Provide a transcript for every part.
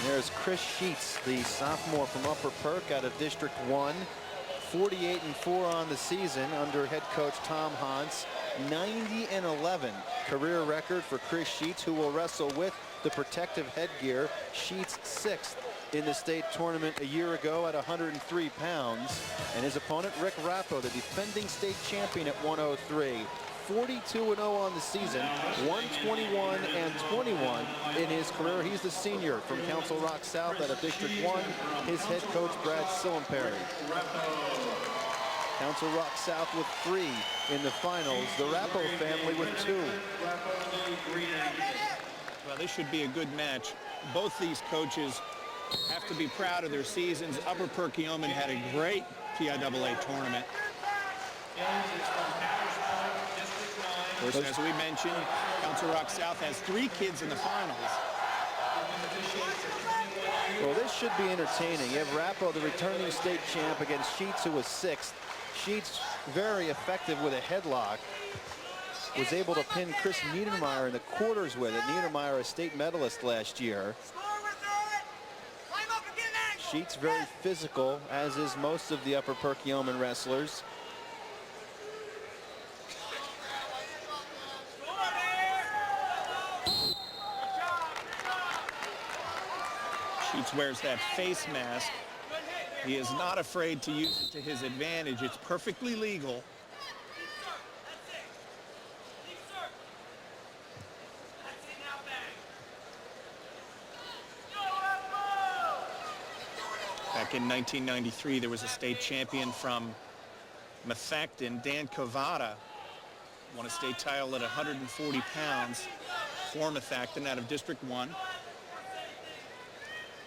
There's Chris Sheetz, the sophomore from Upper Perk out of District 1. 48-4 on the season under head coach Tom Hans. 90-11 career record for Chris Sheetz, who will wrestle with the protective headgear. Sheetz 6th in the state tournament a year ago at 103 pounds. And his opponent, Rick Rappo, the defending state champion at 103. 42-0 on the season, 121-21 in his career. He's the senior from Council Rock South out of District 1. His head coach, Brad Sillenperry. Council Rock South with 3 in the finals. The Rappo family with 2. Well, this should be a good match. Both these coaches have to be proud of their seasons. Upper Perkioman had a great PIAA tournament. Of course, as we mentioned, Council Rock South has 3 kids in the finals. Well, this should be entertaining. You have Rappo, the returning state champ, against Sheetz, who was 6th. Sheetz very effective with a headlock. Was able to pin Chris Niedermeyer in the quarters with it. Niedermeyer, a state medalist last year. Sheetz very physical, as is most of the Upper Perkioman wrestlers. Sheetz wears that face mask. He is not afraid to use it to his advantage. It's perfectly legal. Back in 1993, there was a state champion from Methacton, Dan Cavada, won a state title at 140 pounds for Methacton out of District 1.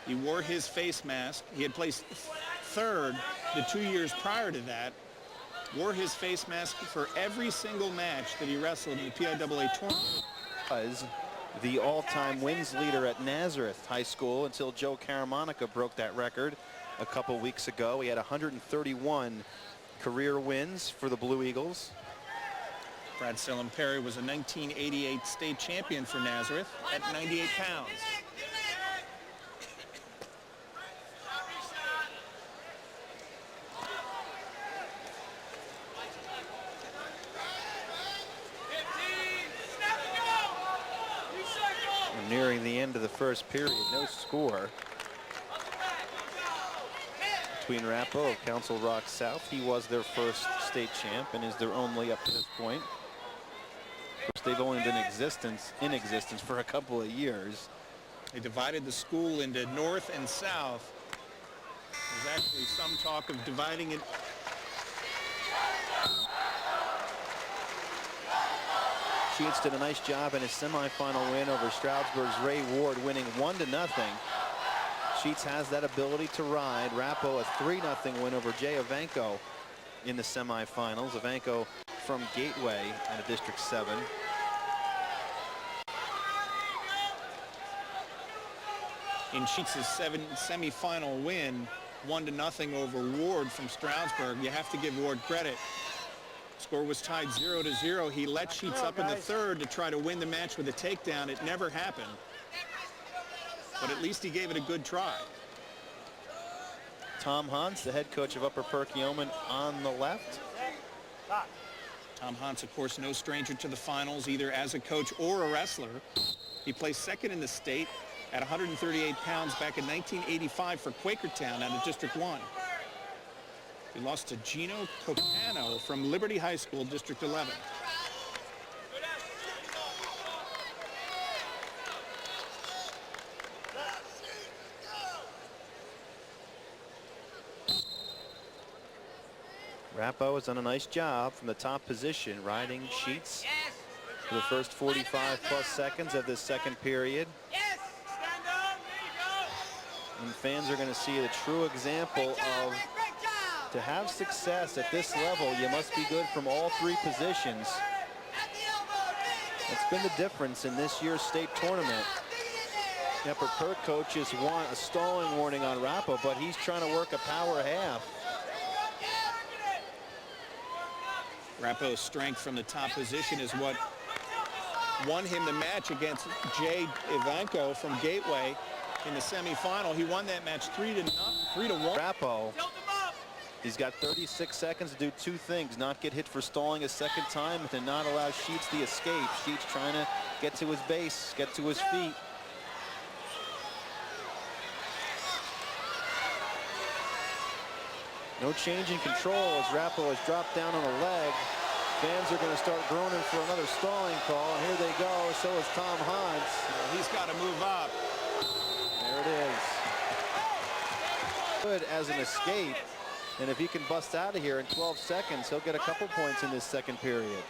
He wore his face mask. He had placed 3rd the 2 years prior to that. Wore his face mask for every single match that he wrestled in the PIAA tournament. Was the all-time wins leader at Nazareth High School until Joe Caramonica broke that record a couple weeks ago. He had 131 career wins for the Blue Eagles. Brad Sillenperry was a 1988 state champion for Nazareth at 98 pounds. Nearing the end of the first period, no score between Rappo of Council Rock South. He was their first state champ and is their only up to this point. Of course, they've only been in existence for a couple of years. They divided the school into north and south. There's actually some talk of dividing it. Sheetz did a nice job in his semifinal win over Stroudsburg's Ray Ward, winning 1-0. Sheetz has that ability to ride. Rappo a 3-0 win over Jay Ivanko in the semifinals. Ivanko from Gateway out of District 7. In Sheetz's semifinal win, 1-0 over Ward from Stroudsburg, you have to give Ward credit. Score was tied 0-0. He let Sheetz up in the 3rd to try to win the match with a takedown. It never happened, but at least he gave it a good try. Tom Hans, the head coach of Upper Perkioman, on the left. Tom Hans, of course, no stranger to the finals, either as a coach or a wrestler. He placed 2nd in the state at 138 pounds back in 1985 for Quakertown out of District 1. He lost to Gino Copano from Liberty High School, District 11. Rappo has done a nice job from the top position, riding Sheetz for the first 45+ seconds of this second period. And fans are going to see a true example of, to have success at this level, you must be good from all 3 positions. That's been the difference in this year's state tournament. The Upper Perk coaches want a stalling warning on Rappo, but he's trying to work a power half. Rappo's strength from the top position is what won him the match against Jay Ivanko from Gateway. in the semifinal. He won that match 3-1. Rappo, he's got 36 seconds to do two things: not get hit for stalling a second time, and to not allow Sheetz the escape. Sheetz trying to get to his base, get to his feet. No change in control as Rappo has dropped down on a leg. Fans are going to start groaning for another stalling call, and here they go. So is Tom Hans. He's got to move up. There it is. Good as an escape, and if he can bust out of here in 12 seconds, he'll get a couple points in this second period.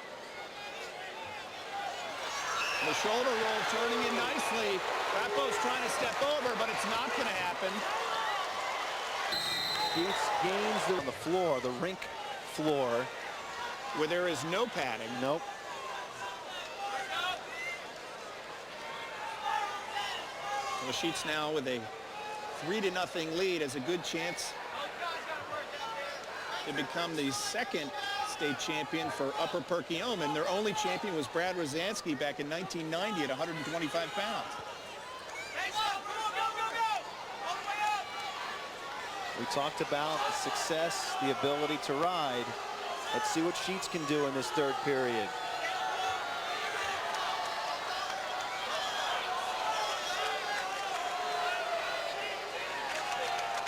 The shoulder roll turning in nicely. Rappo's trying to step over, but it's not going to happen. Sheetz gains on the floor, the rink floor, where there is no padding. Nope. Well, Sheetz now with a 3-0 lead has a good chance to become the second state champion for Upper Perkioman. Their only champion was Brad Rosansky back in 1990 at 125 pounds. We talked about the success, the ability to ride. Let's see what Sheetz can do in this third period.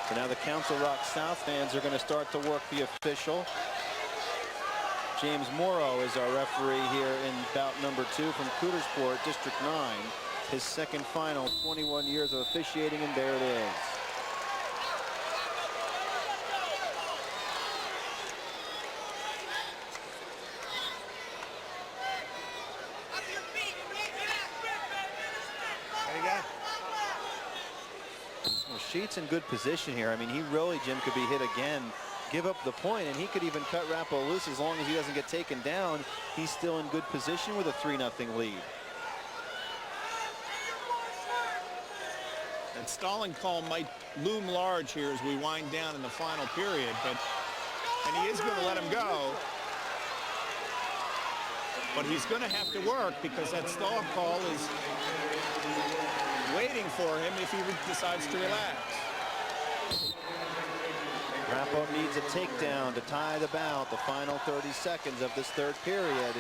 So now the Council Rock South fans are going to start to work the official. James Morrow is our referee here in bout number 2 from Cootersport, District 9. His second final, 21 years of officiating, and there it is. Sheetz in good position here. I mean, he really, Jim, could be hit again, give up the point, and he could even cut Rappo loose as long as he doesn't get taken down. He's still in good position with a 3-0 lead. That stalling call might loom large here as we wind down in the final period, and he is going to let him go. But he's going to have to work because that stall call is waiting for him if he decides to relax. Rappo needs a takedown to tie the bout, the final 30 seconds of this third period.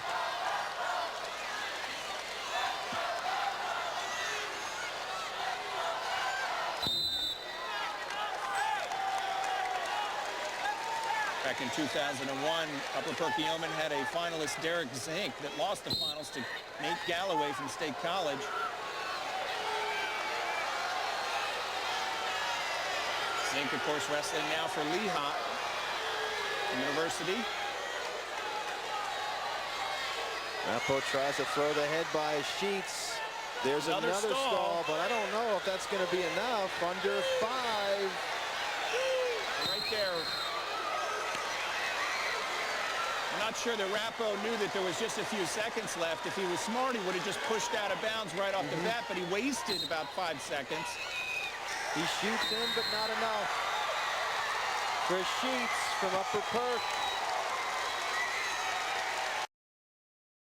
Back in 2001, Upper Perkioman had a finalist, Derek Zink, that lost the finals to Nate Galloway from State College. Zink, of course, wrestling now for Lehigh University. Rappo tries to throw the head by Sheetz. There's another stall, but I don't know if that's going to be enough. Under 5. Right there. I'm not sure that Rappo knew that there was just a few seconds left. If he was smart, he would have just pushed out of bounds right off the bat, but he wasted about 5 seconds. He shoots in, but not enough. For Sheetz from Upper Perk.